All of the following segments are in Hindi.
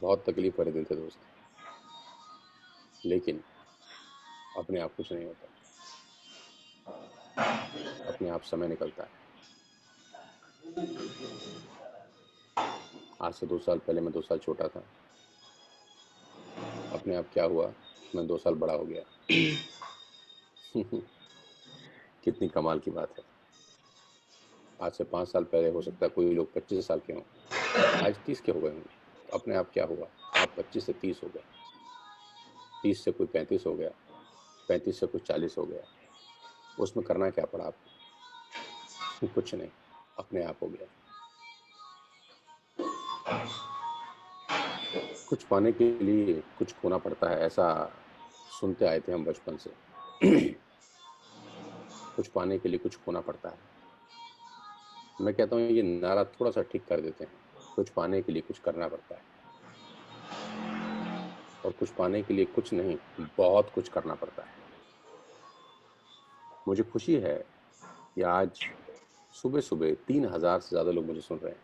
बहुत तकलीफ भरे दिन थे दोस्त, लेकिन अपने आप कुछ नहीं होता, अपने आप समय निकलता है। आज से 2 साल पहले मैं 2 साल छोटा था, अपने आप क्या हुआ, मैं 2 साल बड़ा हो गया। कितनी कमाल की बात है। आज से 5 साल पहले हो सकता है कोई लोग 25 साल के हों, आज 30 के हो गए होंगे। तो अपने आप क्या हुआ, आप 25 से 30 हो गए, 30 से कोई 35 हो गया, 35 से कोई 40 हो गया। उसमें करना क्या पड़ा आपको? कुछ नहीं, अपने आप हो गया। कुछ पाने के लिए कुछ खोना पड़ता है, ऐसा सुनते आए थे हम बचपन से। कुछ पाने के लिए कुछ खोना पड़ता है। मैं कहता हूँ ये नारा थोड़ा सा ठीक कर देते हैं। कुछ पाने के लिए कुछ करना पड़ता है, और कुछ पाने के लिए कुछ नहीं, बहुत कुछ करना पड़ता है। मुझे खुशी है कि आज सुबह सुबह 3,000 से ज़्यादा लोग मुझे सुन रहे हैं।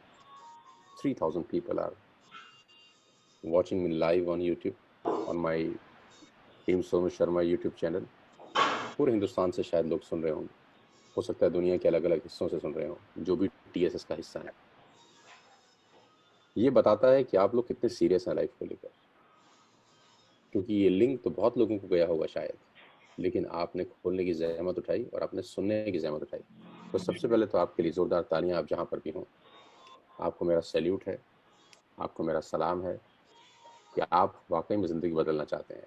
3,000 people are watching me live on YouTube, on my team Sonu Sharma YouTube channel. पूरे हिंदुस्तान से शायद लोग सुन रहे होंगे, हो सकता है दुनिया के अलग अलग हिस्सों से सुन रहे हों, जो भी TSS का हिस्सा है। ये बताता है कि आप लोग कितने सीरियस हैं लाइफ को लेकर, क्योंकि ये लिंक तो बहुत लोगों को गया होगा शायद, लेकिन आपने खोलने की जहमत उठाई और आपने सुनने की जहमत उठाई। तो सबसे पहले तो आपके लिए ज़ोरदार तालियां, आप जहाँ पर भी हों। आपको मेरा सैल्यूट है, आपको मेरा सलाम है कि आप वाकई में ज़िंदगी बदलना चाहते हैं।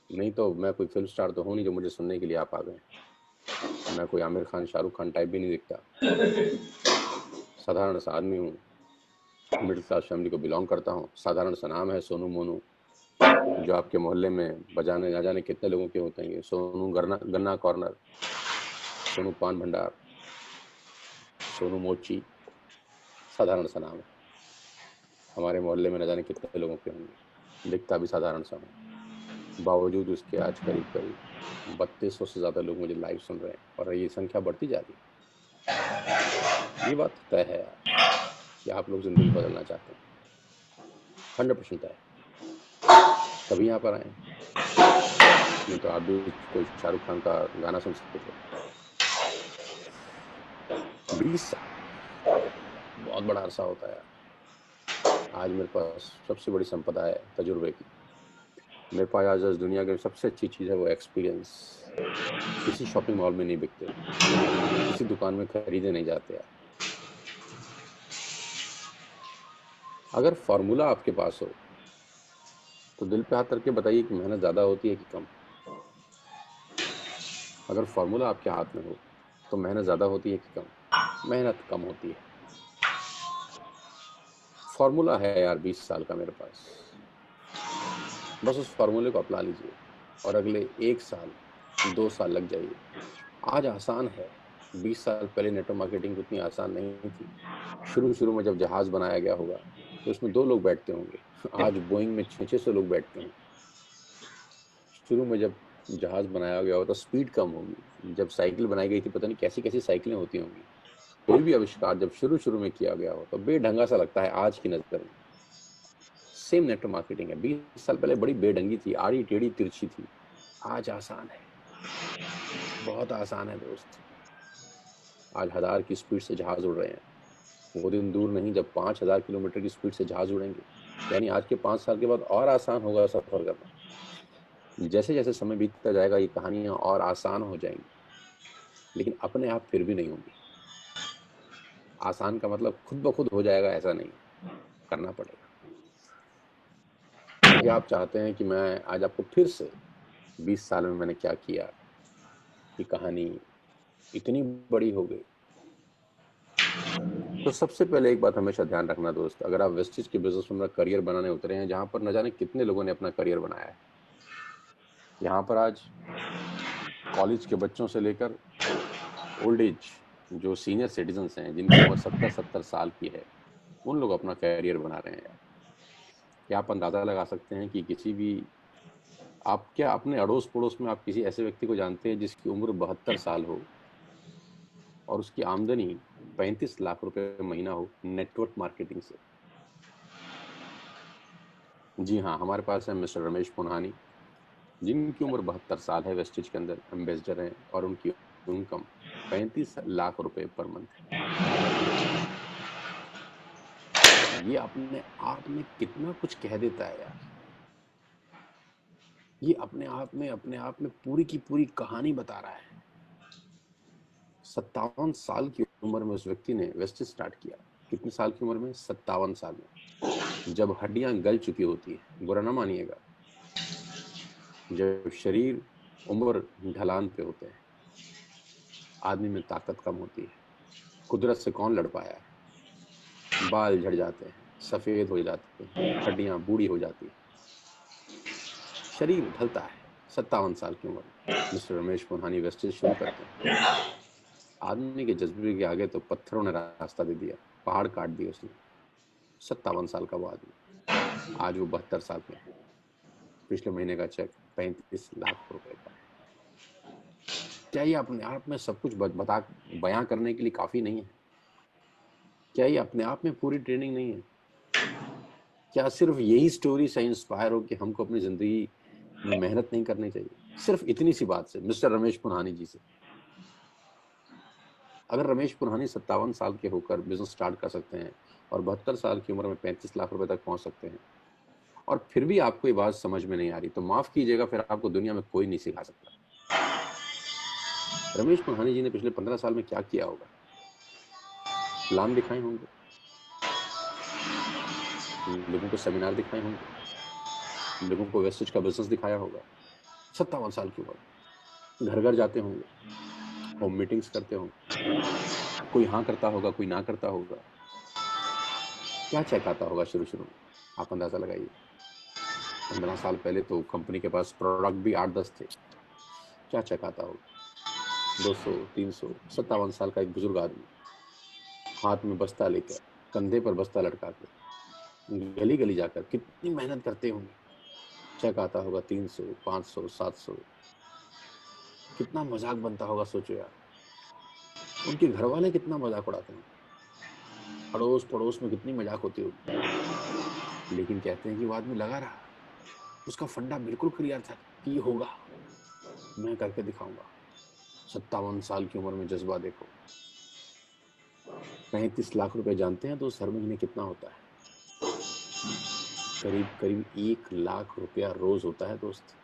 नहीं तो मैं कोई फिल्म स्टार तो हूँ नहीं जो मुझे सुनने के लिए आप आ गए। मैं कोई आमिर खान, शाहरुख खान टाइप भी नहीं दिखता। साधारण सा आदमी हूँ, मिडिल क्लास फैमिली को बिलोंग करता हूँ। साधारण सा नाम है सोनू मोनू, जो आपके मोहल्ले में बजाने ना जाने कितने लोगों के होते हैं। सोनू गन्ना गन्ना कॉर्नर, सोनू पान भंडार, सोनू मोची, साधारण सा नाम है। हमारे मोहल्ले में न जाने कितने लोगों के होंगे। दिखता भी साधारण सा हूँ, बावजूद उसके आज करीब करीब 3200 से ज़्यादा लोग मुझे लाइव सुन रहे हैं, और ये संख्या बढ़ती जा रही है। ये बात तय है यार कि आप लोग ज़िंदगी बदलना चाहते हैं, 100% तय है। तभी यहाँ पर आए, नहीं तो आप भी कोई शाहरुख खान का गाना सुन सकते थे। 20 साल बहुत बड़ा अरसा होता है यार। आज मेरे पास सबसे बड़ी संपदा है तजुर्बे की। मेरे पास आज दुनिया की सबसे अच्छी चीज़ है वो एक्सपीरियंस। किसी शॉपिंग मॉल में नहीं बिकते, किसी दुकान में खरीदे नहीं जाते यार। अगर फॉर्मूला आपके पास हो तो दिल पे हाथ रख के बताइए कि मेहनत ज़्यादा होती है कि कम। अगर फॉर्मूला आपके हाथ में हो तो मेहनत ज़्यादा होती है कि कम? मेहनत कम होती है। फॉर्मूला है यार 20 साल का मेरे पास। बस उस फार्मूले को अपना लीजिए और अगले 1 साल 2 साल लग जाइए। आज आसान है, 20 साल पहले नेटवर्क मार्केटिंग उतनी आसान नहीं थी। शुरू शुरू में जब जहाज बनाया गया होगा तो उसमें 2 लोग बैठते होंगे, आज बोइंग में 600 लोग बैठते होंगे। शुरू में जब जहाज बनाया गया हो तो स्पीड कम होगी। जब साइकिल बनाई गई थी, पता नहीं कैसी कैसी साइकिलें होती होंगी। कोई भी आविष्कार जब शुरू शुरू में किया गया हो तो बेढंगा सा लगता है आज की नजर में। सेम नेटवर्क मार्केटिंग है, 20 साल पहले बड़ी बेढंगी थी, आड़ी टेढ़ी तिरछी थी। आज आसान है, बहुत आसान है दोस्त। आज 1000 की स्पीड से जहाज उड़ रहे हैं। वो दिन दूर नहीं जब 5000 किलोमीटर की स्पीड से जहाज उड़ेंगे। यानी आज के 5 साल के बाद और आसान होगा सफर करना। जैसे जैसे समय बीतता जाएगा ये कहानियां और आसान हो जाएंगी, लेकिन अपने आप फिर भी नहीं होंगी। आसान का मतलब खुद ब खुद हो जाएगा ऐसा नहीं, करना पड़ेगा। क्योंकि आप चाहते हैं कि मैं आज आपको फिर से 20 साल में मैंने क्या किया की कहानी इतनी बड़ी हो गई। तो सबसे पहले एक बात हमेशा ध्यान रखना दोस्त, अगर आप वेस्टिज के बिजनेस में अपना करियर बनाने उतरे हैं, जहां पर न जाने कितने लोगों ने अपना करियर बनाया है। यहाँ पर आज कॉलेज के बच्चों से लेकर ओल्ड एज, जो सीनियर सिटीजन्स हैं जिनकी उम्र 70-70 साल की है, उन लोग अपना कैरियर बना रहे हैं। क्या आप अंदाज़ा लगा सकते हैं कि किसी भी, आप क्या अपने अड़ोस पड़ोस में आप किसी ऐसे व्यक्ति को जानते हैं जिसकी उम्र 72 साल हो और उसकी आमदनी 35 लाख रुपए महीना हो नेटवर्क मार्केटिंग से? जी हाँ, हमारे पास है मिस्टर रमेश पुन्हानी, जिनकी उम्र 72 साल है, वेस्टेज के अंदर एम्बेसडर हैं और उनकी इनकम 35 लाख रुपए पर मंथ है। ये अपने आप में कितना कुछ कह देता है यार। ये अपने आप में पूरी की पूरी कहानी बता रहा है। 57 साल की उम्र में उस व्यक्ति ने वेस्टेज स्टार्ट किया। कितने साल की उम्र में? 57 साल में, जब हड्डियां गल चुकी होती है, बुरा ना मानिएगा, जब शरीर उम्र ढलान पे होते हैं, आदमी में ताकत कम होती है। कुदरत से कौन लड़ पाया है? बाल झड़ जाते हैं, सफेद हो जाते हैं, हड्डियां बूढ़ी हो जाती है, शरीर ढलता है। 57 साल की उम्र में मिस्टर रमेश पुन्हानी वेस्टेज शुरू करते हैं। आदमी के जज्बे के आगे तो पत्थरों ने रास्ता दे दिया, पहाड़ काट दिए उसने। 57 साल का वो आदमी, आज वो 72 साल के हैं। पिछले महीने का चेक 35 लाख रुपए का है। क्या ये अपने आप में सब कुछ बता बयां करने के लिए काफी नहीं है? क्या ये अपने आप में पूरी ट्रेनिंग नहीं है? क्या सिर्फ यही स्टोरी से इंस्पायर हो कि हमको अपनी जिंदगी में मेहनत नहीं करनी चाहिए? सिर्फ इतनी सी बात से, मिस्टर रमेश पुन्हानी जी से। अगर रमेश पुन्हानी 57 साल के होकर बिजनेस स्टार्ट कर सकते हैं और 72 साल की उम्र में 35 लाख रुपए तक पहुंच सकते हैं, और फिर भी आपको ये बात समझ में नहीं आ रही, तो माफ कीजिएगा, फिर आपको दुनिया में कोई नहीं सिखा सकता। रमेश पुन्हानी जी ने पिछले 15 साल में क्या किया होगा? प्लान दिखाए होंगे, लोगों को सेमिनार दिखाए होंगे, लोगों को वेस्टेज का बिजनेस दिखाया होगा। 57 साल की उम्र, घर घर जाते होंगे, होम मीटिंग्स करते होंगे, कोई हाँ करता होगा, कोई ना करता होगा। क्या चेक आता होगा शुरू शुरू में? आप अंदाजा लगाइए। 15 साल पहले तो कंपनी के पास प्रोडक्ट भी 8-10 थे। क्या चेक आता होगा? 200, 300। 57 साल का एक बुजुर्ग आदमी, हाथ में बस्ता लेकर, कंधे पर बस्ता लटका कर, गली गली जाकर कितनी मेहनत करते होंगे। चेक आता होगा 300, 500, 700। कितना मजाक बनता होगा, सोचो यार। उनके घर वाले कितना मजाक उड़ाते होंगे, अड़ोस पड़ोस में कितनी मजाक होती होगी। लेकिन कहते हैं कि वो आदमी लगा रहा, उसका फंडा बिल्कुल क्लियर था कि ये होगा, मैं करके दिखाऊंगा। 57 साल की उम्र में जज्बा देखो। 35 लाख रुपए जानते हैं तो हर महीने कितना होता है? करीब करीब 1 लाख रुपया रोज होता है दोस्त।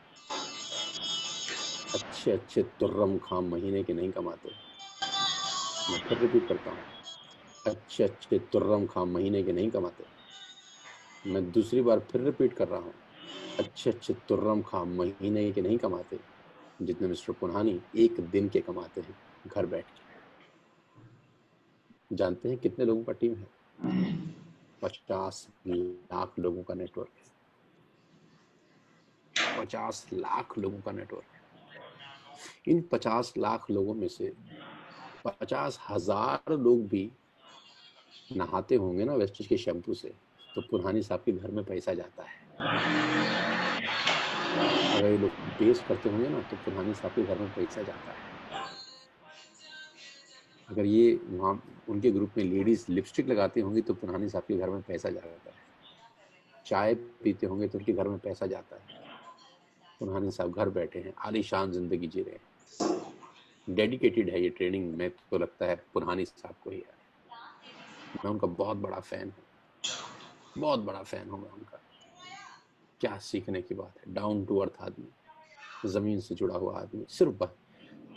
अच्छे अच्छे तुर्रम खाम महीने के नहीं कमाते। मैं फिर रिपीट करता हूँ, अच्छे अच्छे तुर्रम खाम महीने के नहीं कमाते। मैं दूसरी बार फिर रिपीट कर रहा हूँ, अच्छे अच्छे तुर्रम खाम महीने के नहीं कमाते जितने मिस्टर पुन्हानी एक दिन के कमाते हैं घर बैठ के। जानते हैं कितने लोगों का टीम है? 50 लाख लोगों का नेटवर्क है। 50 लाख लोगों का नेटवर्क है। इन 50 लाख लोगों में से 50,000 लोग भी नहाते होंगे ना वेस्टेज के शैम्पू से, तो पुरहानी साहब के घर में पैसा जाता है। अगर ये लोग पेस्ट करते होंगे ना, तो पुरहानी साहब के घर में पैसा जाता है। अगर ये वहाँ उनके ग्रुप में लेडीज लिपस्टिक लगाती होंगी तो पुरहानी साहब के घर में पैसा जाता है। चाय पीते होंगे तो उनके घर में पैसा जाता है। पुरहानी साहब घर बैठे हैं, आलीशान जिंदगी जी रहे हैं। डेडिकेटेड है ये ट्रेनिंग, मैं तो लगता है पुरहानी साहब को ही है। मैं उनका बहुत बड़ा फैन हूँ, बहुत बड़ा फैन हूँ मैं उनका। क्या सीखने की बात है, डाउन टू अर्थ आदमी, जमीन से जुड़ा हुआ आदमी। सिर्फ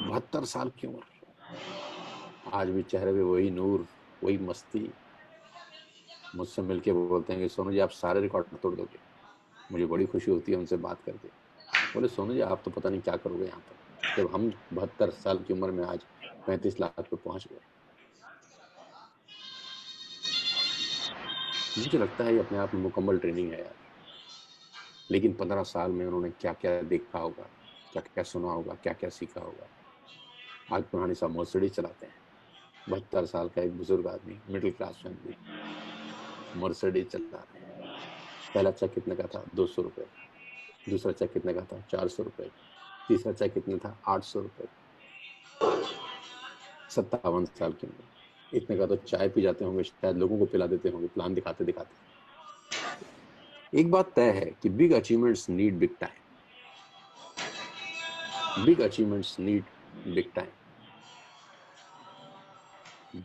72 साल की उम्र, आज भी चेहरे पे वही नूर, वही मस्ती। मुझसे मिलके वो बोलते हैं कि सोनू जी आप सारे रिकॉर्ड तोड़ दोगे। मुझे बड़ी खुशी होती है उनसे बात करके। बोले सोनू जी आप तो पता नहीं क्या करोगे यहाँ पर, जब हम 72 साल की उम्र में आज 35 लाख पे पहुंच गए। मुझे लगता है ये अपने आप में मुकम्मल ट्रेनिंग है यार। लेकिन 15 साल में उन्होंने क्या क्या देखा होगा, क्या क्या सुना होगा, क्या क्या सीखा होगा। आज पुरानी साहब मर्सिडीज चलाते हैं। 72 साल का एक बुजुर्ग आदमी, मिडिल क्लास फैमिली, मर्सिडीज चला रहे हैं। पहला चेक कितने का था? 200 रुपए। दूसरा चेक कितने का था? 400 रुपए। तीसरा चेक कितने था? 800 रुपए। 57 साल की उम्र। इतने का तो चाय पी जाते होंगे शायद, लोगों को पिला देते होंगे प्लान दिखाते दिखाते। एक बात तय है कि big achievements need big time. Big achievements need big time.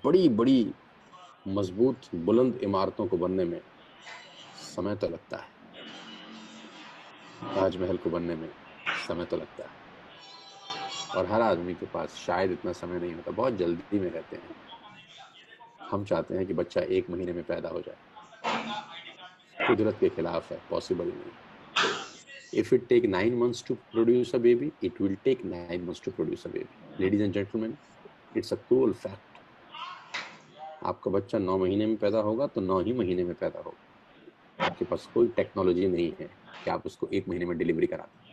बड़ी बड़ी मजबूत बुलंद इमारतों को बनने में समय तो लगता है। ताजमहल को बनने में समय तो लगता है, और हर आदमी के पास शायद इतना समय नहीं होता, बहुत जल्दी में रहते हैं। हम चाहते हैं कि बच्चा 1 महीने में पैदा हो जाए, कुदरत के खिलाफ है, पॉसिबल नहीं। If it take 9 months to produce a baby, it will take 9 months to produce a baby. Ladies and gentlemen, it's a cruel fact. आपका बच्चा 9 महीने में पैदा होगा तो 9 ही महीने में पैदा होगा। आपके पास कोई टेक्नोलॉजी नहीं है कि आप उसको 1 महीने में डिलीवरी करा दें।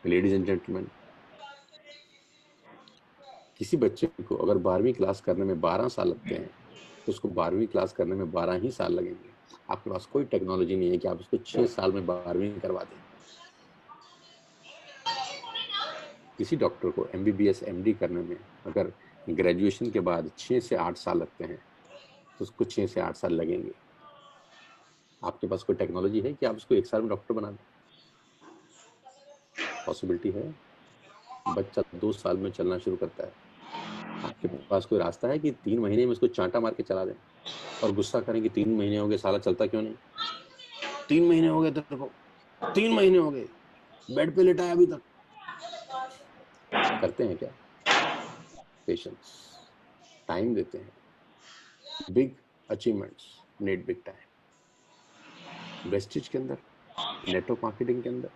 लेडीज एंड जेंटलमैन, किसी बच्चे को अगर 12वीं क्लास करने में 12 साल लगते हैं तो उसको 12वीं क्लास करने में 12 ही साल लगेंगे। आपके पास कोई टेक्नोलॉजी नहीं है कि आप उसको 6 साल में 12वीं करवा दें। किसी डॉक्टर को MBBS MD करने में अगर ग्रेजुएशन के बाद 6 से 8 साल लगते हैं तो उसको 6 से 8 साल लगेंगे। आपके पास कोई टेक्नोलॉजी है कि आप उसको 1 साल में डॉक्टर बना दें? पॉसिबिलिटी है? बच्चा 2 साल में चलना शुरू करता है। आपके पास कोई रास्ता है कि 3 महीने में उसको चांटा मार के चला दें और गुस्सा करें कि 3 महीने हो गए, साला चलता क्यों नहीं? 3 महीने हो गए तेरे को, 3 महीने हो गए, बेड पे लेटा है अभी तक। करते हैं क्या? पेशेंस, टाइम देते हैं। Big achievements need big time. Wastage के अंदर, नेटवर्क मार्केटिंग के अंदर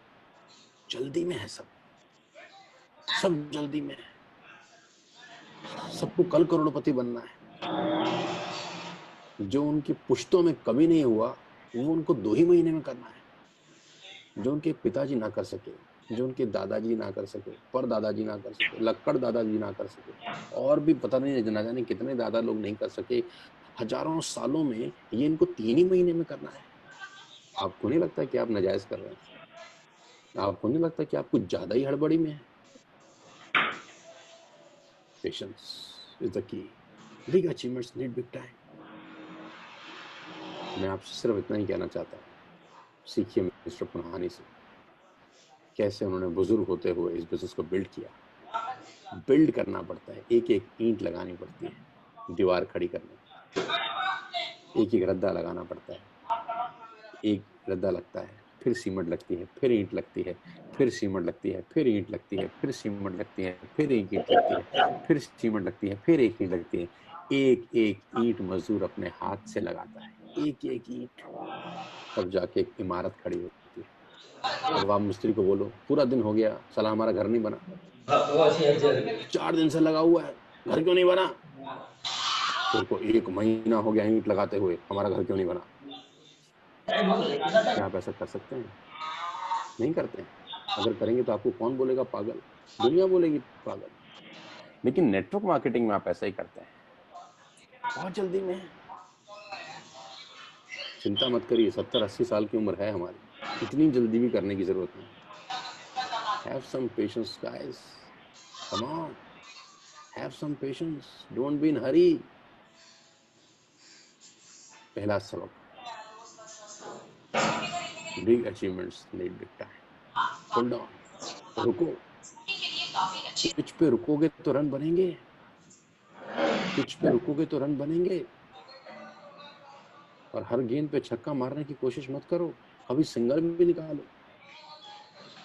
जल्दी में है, सब जल्दी में है। सबको कल करोड़पति बनना है। जो उनकी पुश्तों में कभी नहीं हुआ वो उनको 2 ही महीने में करना है। जो उनके पिताजी ना कर सके, जो उनके दादाजी ना कर सके, पर दादाजी ना कर सके, लक्कड़ दादाजी ना कर सके, और भी पता नहीं ना जाने कितने दादा लोग नहीं कर सके, हजारों सालों में, ये इनको 3 ही महीने में करना है। आपको नहीं लगता कि आप नाजायज कर रहे हैं? आपको नहीं लगता कि आप कुछ ज्यादा ही हड़बड़ी में है? Patience is the key. Big achievements need big time. मैं आपसे सिर्फ इतना ही कहना चाहता हूँ, सीखिए मिस्टर पुनहानी से कैसे उन्होंने बुजुर्ग होते हुए इस बिजनेस को बिल्ड किया। बिल्ड करना पड़ता है, एक एक ईंट लगानी पड़ती है दीवार खड़ी करने, एक एक रद्दा लगाना पड़ता है। एक रद्दा लगता है, फिर सीमेंट लगती है, फिर ईंट लगती है, फिर सीमेंट लगती है, फिर ईंट लगती है, फिर सीमेंट लगती है, फिर एक ईंट लगती है, फिर सीमेंट लगती है, फिर एक ईंट लगती है। एक एक ईंट मजदूर अपने हाथ से लगाता है, एक एक ईंट, तब जाके एक इमारत खड़ी होती है। अब आप मिस्त्री को बोलो पूरा दिन हो गया, साला हमारा घर नहीं बना, 4 दिन से लगा हुआ है, घर क्यों नहीं बना? तेरे को 1 महीना हो गया ईंट लगाते हुए, हमारा घर क्यों नहीं बना? क्या आप ऐसा कर सकते हैं? नहीं करते हैं। अगर करेंगे तो आपको कौन बोलेगा पागल? दुनिया बोलेगी पागल। लेकिन नेटवर्क मार्केटिंग में आप ऐसा ही करते हैं, बहुत जल्दी में है। चिंता मत करिए, 70-80 साल की उम्र है हमारी, इतनी जल्दी भी करने की जरूरत नहीं। Have some patience guys, come on, have some patience, don't be in hurry। पहला सबक, big achievements need big time. Hold on, रुको। पिच पे रुकोगे तो रन बनेंगे, पिच पे रुकोगे तो रन बनेंगे। और हर गेंद पे छक्का मारने की कोशिश मत करो, कभी सिंगल भी निकालो,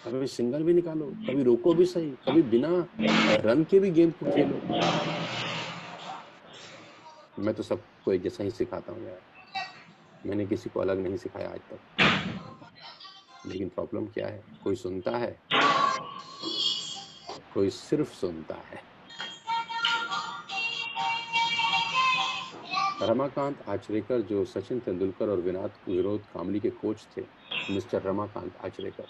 कभी सिंगल भी निकालो, कभी रोको भी सही, कभी बिना रन के भी गेंद को खेलो। मैं तो सबको एक जैसा ही सिखाता हूँ यार, मैंने किसी को अलग नहीं सिखाया आज तक। लेकिन प्रॉब्लम क्या है, कोई सुनता है, कोई सिर्फ सुनता है। रमाकांत आचरेकर, जो सचिन तेंदुलकर और विराट कांबली के कोच थे, मिस्टर रमाकांत आचरेकर,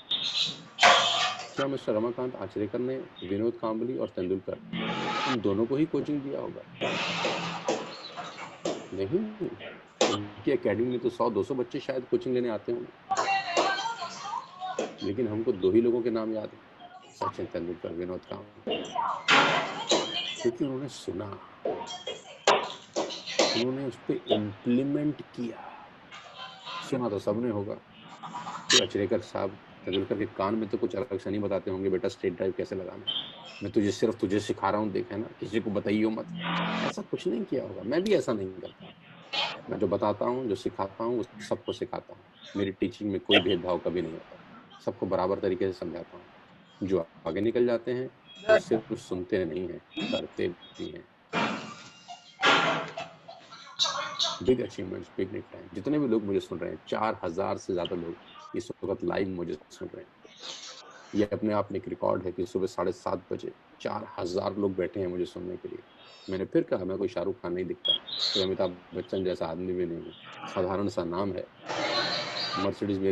क्या मिस्टर रमाकांत आचरेकर ने विनोद कांबली और तेंदुलकर इन दोनों को ही कोचिंग दिया होगा? नहीं, उनकी एकेडमी में तो 100-200 बच्चे शायद कोचिंग लेने आते होंगे, लेकिन हमको 2 ही लोगों के नाम याद है, सचिन तेंदुलकर, विनोद कांबली। क्योंकि उन्होंने सुना, उन्होंने उस पर इम्प्लीमेंट किया। सुना तो सबने होगा कि अचरेकर साहब तेंदुलकर के कान में तो कुछ अलग से नहीं बताते होंगे, बेटा स्ट्रेट ड्राइव कैसे लगाना है, मैं तुझे सिर्फ तुझे सिखा रहा हूँ, देख है ना, किसी को बताइयो मत। ऐसा कुछ नहीं किया होगा, मैं भी ऐसा नहीं करता। मैं जो बताता हूँ, जो सिखाता हूँ, वो सबको सिखाता हूँ। मेरी टीचिंग में कोई भेदभाव कभी नहीं होता, सबको बराबर तरीके से समझाता हूँ। जो आगे निकल जाते हैं वो सिर्फ सुनते नहीं हैं, करते भी हैं। बिग अचीवमेंट्स, बिग निक टाइम। जितने भी लोग मुझे सुन रहे हैं, 4000 से ज्यादा लोग इस वक्त लाइव मुझे सुन रहे हैं। ये अपने आप में एक रिकॉर्ड है कि सुबह 7:30 बजे 4000 लोग बैठे हैं मुझे सुनने के लिए। मैंने फिर कहा, मैं कोई शाहरुख खान नहीं दिखता, कोई अमिताभ बच्चन जैसा आदमी भी नहीं हूँ, साधारण सा नाम है, मर्सिडीज